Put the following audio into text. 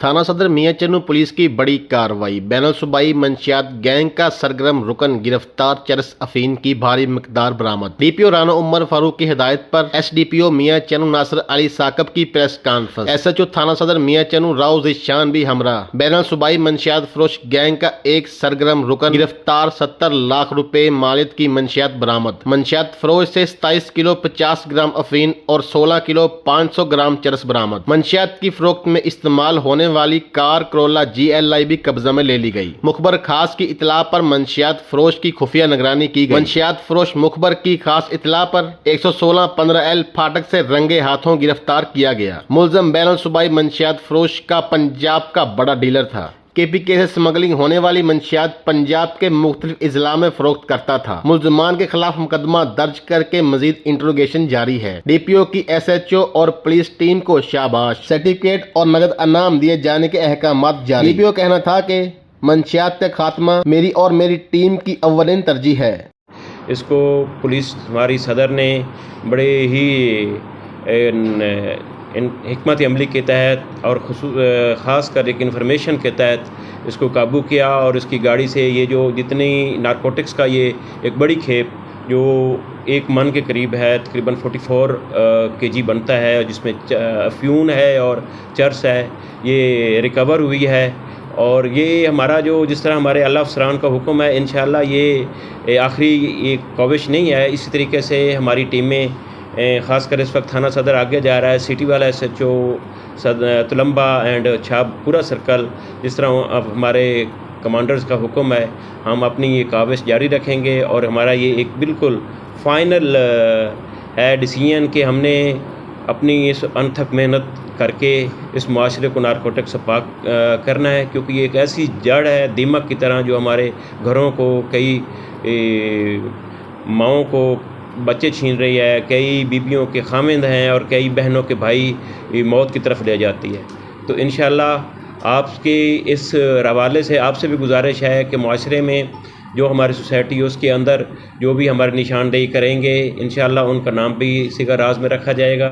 थाना सदर मियां चन्नू पुलिस की बड़ी कार्रवाई। बैनुल सूबाई मंशियात गैंग का सरगर्म रुकन गिरफ्तार। चरस अफीम की भारी मिकदार बरामद। डीपीओ राना उमर फारूक की हिदायत पर एसडीपीओ मियां चन्नू नासिर अली साकब की प्रेस कॉन्फ्रेंस। एसएचओ थाना सदर मियां चन्नू राव ज़ीशान भी हमरा। बैनुल सूबाई मंशियात फरोश गैंग का एक सरगर्म रुकन गिरफ्तार। 70 लाख रुपए मालियत की मंशियात बरामद। मंशियात फरोश से 27 किलो 50 ग्राम अफीम और 16 किलो 500 ग्राम चरस बरामद। मंशियात की फरोख्त में इस्तेमाल होने वाली कार करोला GLI भी कब्जा में ले ली गई। मुखबर खास की इतला पर मंशियात फरोश की खुफिया निगरानी की गई। मंशियात फरोश मुखबर की खास इतला पर 116-15L फाटक से रंगे हाथों गिरफ्तार किया गया। मुलजम बैनुल सूबाई मंशियात फरोश का पंजाब का बड़ा डीलर था। KPK से स्मगलिंग होने वाली मंशियात पंजाब के मुख्तलिफ इजला में फरोख्त करता था। मुलजमान के खिलाफ मुकदमा दर्ज करके मजीद इंट्रोगेशन जारी है। DPO की SHO और पुलिस टीम को शाबाश, सर्टिफिकेट और नगद अनाम दिए जाने के अहकामात जारी। DPO कहना था कि मंशियात का खात्मा मेरी और मेरी टीम की अव्वलिन तरजीह है। इसको पुलिस हमारी सदर ने बड़े ही हिकमत अमली के तहत और ख़ास कर एक इन्फॉर्मेशन के तहत इसको काबू किया और इसकी गाड़ी से ये जो जितनी नारकोटिक्स का ये एक बड़ी खेप जो 1 मन के करीब है, तकरीबन 44 kg बनता है, जिसमें अफ्यून है और चर्स है, ये रिकवर हुई है। और ये हमारा जो जिस तरह हमारे अल्लाह अफसरान का हुक्म है, इंशाअल्लाह ये आखिरी ये काविश नहीं है। इसी तरीके से हमारी टीमें ख़ास कर इस वक्त थाना सदर आगे जा रहा है, सिटी वाला SHO तुलंबा एंड छाब पूरा सर्कल, जिस तरह अब हमारे कमांडर्स का हुक्म है, हम अपनी ये काविश जारी रखेंगे। और हमारा ये एक बिल्कुल फ़ाइनल है डिसीजन कि हमने अपनी इस अनथक मेहनत करके इस माशरे को नारकोटिक से पाक करना है, क्योंकि ये एक ऐसी जड़ है दीमक की तरह जो हमारे घरों को, कई माओं को बच्चे छीन रही है, कई बीबियों के खामिंद हैं और कई बहनों के भाई मौत की तरफ ले जाती है। तो इंशाअल्लाह आपके इस हवाले से आपसे भी गुजारिश है कि माशरे में जो हमारी सोसाइटी है उसके अंदर जो भी हमारी निशानदेही करेंगे, इंशाअल्लाह उनका नाम भी सिगर राज में रखा जाएगा।